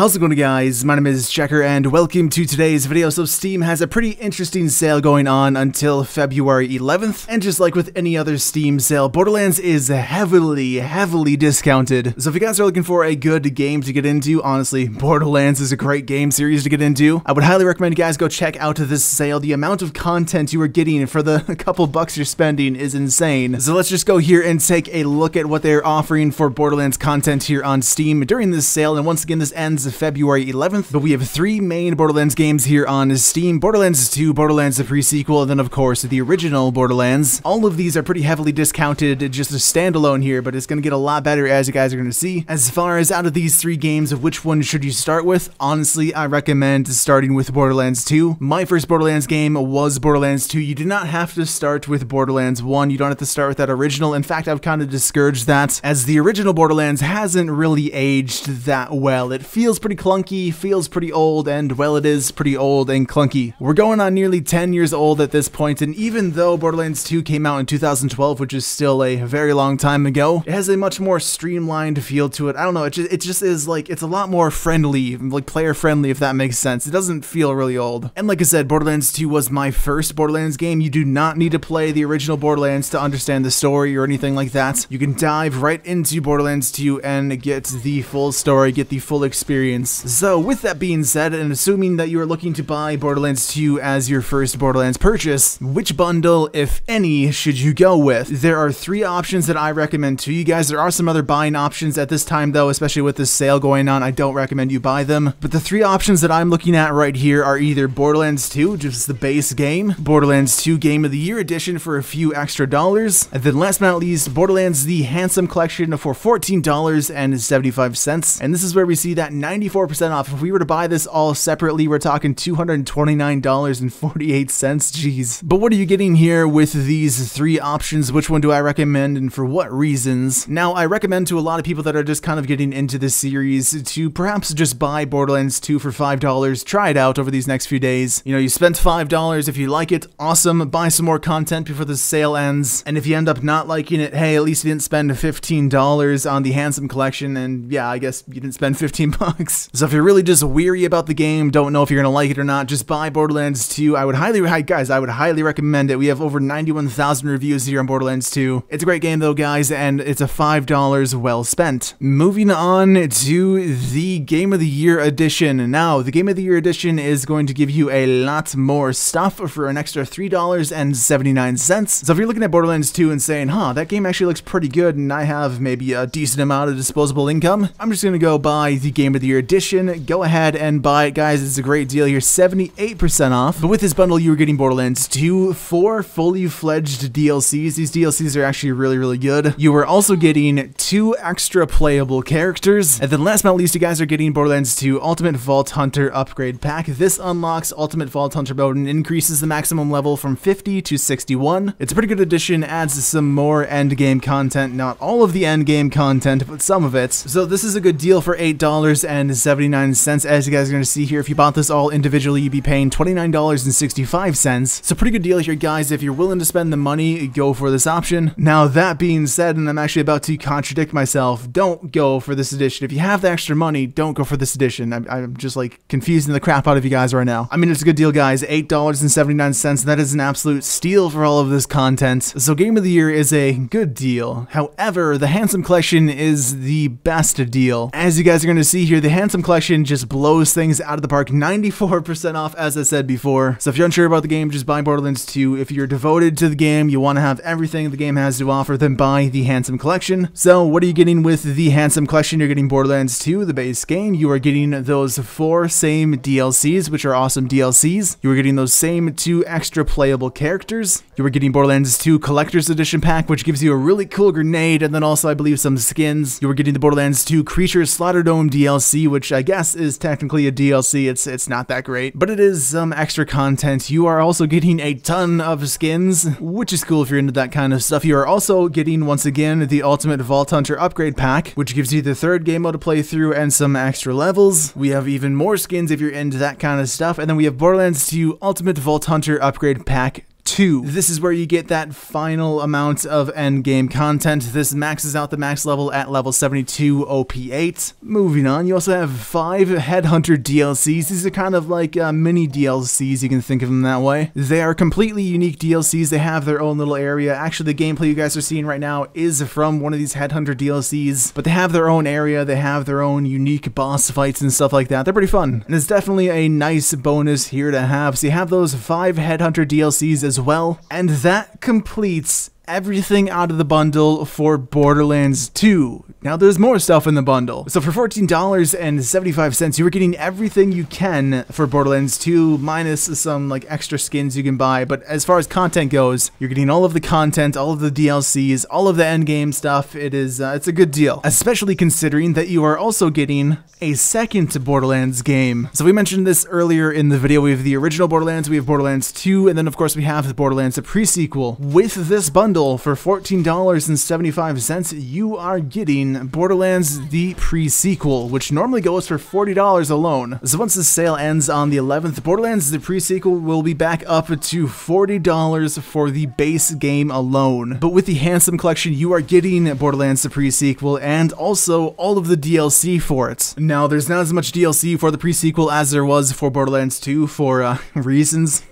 How's it going, guys? My name is Checker and welcome to today's video. So Steam has a pretty interesting sale going on until February 11th, and just like with any other Steam sale, Borderlands is heavily discounted. So if you guys are looking for a good game to get into, honestly, Borderlands is a great game series to get into. I would highly recommend you guys go check out this sale. The amount of content you are getting for the couple bucks you're spending is insane. So let's just go here and take a look at what they're offering for Borderlands content here on Steam during this sale. And once again, this ends February 11th, but we have three main Borderlands games here on Steam: Borderlands 2, Borderlands the prequel, and then of course the original Borderlands. All of these are pretty heavily discounted, just a standalone here, but it's going to get a lot better as you guys are going to see. As far as out of these three games, which one should you start with? Honestly, I recommend starting with Borderlands 2. My first Borderlands game was Borderlands 2. You do not have to start with Borderlands 1. You don't have to start with that original. In fact, I've kind of discouraged that, as the original Borderlands hasn't really aged that well. It feels pretty clunky, feels pretty old, and well, it is pretty old and clunky. We're going on nearly 10 years old at this point, and even though Borderlands 2 came out in 2012, which is still a very long time ago, it has a much more streamlined feel to it. I don't know, it just is like, it's a lot more friendly, like player friendly, if that makes sense. It doesn't feel really old. And like I said, Borderlands 2 was my first Borderlands game. You do not need to play the original Borderlands to understand the story or anything like that. You can dive right into Borderlands 2 and get the full story, get the full experience. So with that being said, and assuming that you are looking to buy Borderlands 2 as your first Borderlands purchase, which bundle, if any, should you go with? There are three options that I recommend to you guys. There are some other buying options at this time though, especially with this sale going on. I don't recommend you buy them, but the three options that I'm looking at right here are either Borderlands 2, just the base game, Borderlands 2 Game of the Year Edition for a few extra dollars, and then last but not least, Borderlands the Handsome Collection for $14.75. And this is where we see that 94% off. If we were to buy this all separately, we're talking $229.48. Jeez. But what are you getting here with these three options? Which one do I recommend and for what reasons? Now, I recommend to a lot of people that are just kind of getting into this series to perhaps just buy Borderlands 2 for $5. Try it out over these next few days. You know, you spent $5. If you like it, awesome. Buy some more content before the sale ends. And if you end up not liking it, hey, at least you didn't spend $15 on the Handsome Collection, and yeah, I guess you didn't spend 15 bucks. So if you're really just weary about the game, don't know if you're gonna like it or not, just buy Borderlands 2. I would highly recommend it. We have over 91,000 reviews here on Borderlands 2. It's a great game though, guys, and it's a $5 well spent. Moving on to the Game of the Year Edition. Now, the Game of the Year Edition is going to give you a lot more stuff for an extra $3.79. So if you're looking at Borderlands 2 and saying, huh, that game actually looks pretty good and I have maybe a decent amount of disposable income, I'm just gonna go buy the Game of the Year Edition. Go ahead and buy it, guys. It's a great deal here, 78% off. But with this bundle, you are getting Borderlands 2, 4 fully fledged DLCs. These DLCs are actually really good. You are also getting 2 extra playable characters. And then last but not least, you guys are getting Borderlands 2 Ultimate Vault Hunter Upgrade Pack. This unlocks Ultimate Vault Hunter mode and increases the maximum level from 50 to 61. It's a pretty good addition, adds some more endgame content. Not all of the endgame content, but some of it. So this is a good deal for $8.79. As you guys are going to see here, if you bought this all individually, you'd be paying $29.65. So pretty good deal here, guys. If you're willing to spend the money, go for this option. Now, that being said, and I'm actually about to contradict myself, don't go for this edition. If you have the extra money, don't go for this edition. I'm just like confusing the crap out of you guys right now. I mean, it's a good deal, guys. $8.79. That is an absolute steal for all of this content. So Game of the Year is a good deal. However, the Handsome Collection is the best deal. As you guys are going to see here, the Handsome Collection just blows things out of the park. 94% off, as I said before. So if you're unsure about the game, just buy Borderlands 2. If you're devoted to the game, you want to have everything the game has to offer, then buy the Handsome Collection. So what are you getting with the Handsome Collection? You're getting Borderlands 2, the base game. You are getting those 4 same DLCs, which are awesome DLCs. You are getting those same 2 extra playable characters. You are getting Borderlands 2 Collector's Edition pack, which gives you a really cool grenade, and then also, I believe, some skins. You are getting the Borderlands 2 Creature Slaughterdome DLC, which I guess is technically a DLC. It's not that great, but it is some extra content. You are also getting a ton of skins, which is cool if you're into that kind of stuff. You are also getting, once again, the Ultimate Vault Hunter Upgrade Pack, which gives you the 3rd game mode to play through and some extra levels. We have even more skins if you're into that kind of stuff, and then we have Borderlands 2 Ultimate Vault Hunter Upgrade Pack 2. This is where you get that final amount of endgame content. This maxes out the max level at level 72 OP8. Moving on, you also have 5 Headhunter DLCs. These are kind of like mini DLCs, you can think of them that way. They are completely unique DLCs. They have their own little area. Actually, the gameplay you guys are seeing right now is from one of these Headhunter DLCs, but they have their own area. They have their own unique boss fights and stuff like that. They're pretty fun, and it's definitely a nice bonus here to have. So you have those 5 Headhunter DLCs as well, and that completes everything out of the bundle for Borderlands 2. Now there's more stuff in the bundle. So for $14.75, you were getting everything you can for Borderlands 2, minus some like extra skins you can buy. But as far as content goes, you're getting all of the content, all of the DLCs, all of the endgame stuff. It's a good deal, especially considering that you are also getting a second Borderlands game. So we mentioned this earlier in the video. We have the original Borderlands, we have Borderlands 2, and then of course we have the Borderlands, the pre-sequel. With this bundle for $14.75, you are getting Borderlands the pre-sequel, which normally goes for $40 alone. So once the sale ends on the 11th, Borderlands the pre-sequel will be back up to $40 for the base game alone. But with the Handsome Collection, you are getting Borderlands the pre-sequel and also all of the DLC for it. Now, there's not as much DLC for the pre-sequel as there was for Borderlands 2 for reasons.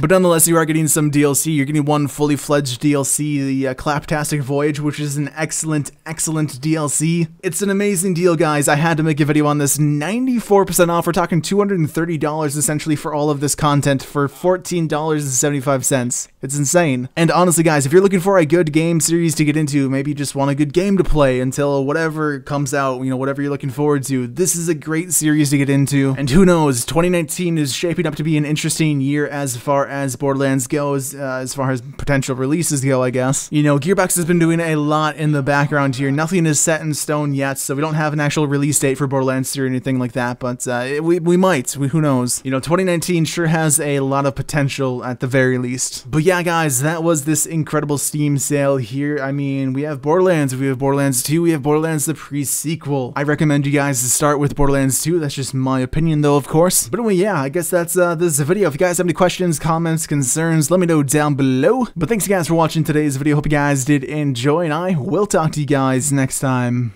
But nonetheless, you are getting some DLC. You're getting one fully fledged DLC, the Claptastic Voyage, which is an excellent DLC. It's an amazing deal, guys. I had to make a video on this. 94% off. We're talking $230 essentially for all of this content for $14.75. It's insane. And honestly, guys, if you're looking for a good game series to get into, maybe you just want a good game to play until whatever comes out, you know, whatever you're looking forward to, this is a great series to get into. And who knows, 2019 is shaping up to be an interesting year as far as Borderlands goes, as far as potential releases go, I guess. You know, Gearbox has been doing a lot in the background here. Nothing is set in stone yet, so we don't have an actual release date for Borderlands 2 or anything like that, but we might. Who knows? You know, 2019 sure has a lot of potential at the very least. But yeah, guys, that was this incredible Steam sale here. I mean, we have Borderlands, we have Borderlands 2, we have Borderlands the pre-sequel. I recommend you guys to start with Borderlands 2. That's just my opinion, though, of course. But anyway, yeah, I guess that's this video. If you guys have any questions, comments, concerns, let me know down below. But thanks, guys, for watching today's video. Hope you guys did enjoy, and I will talk to you guys next time.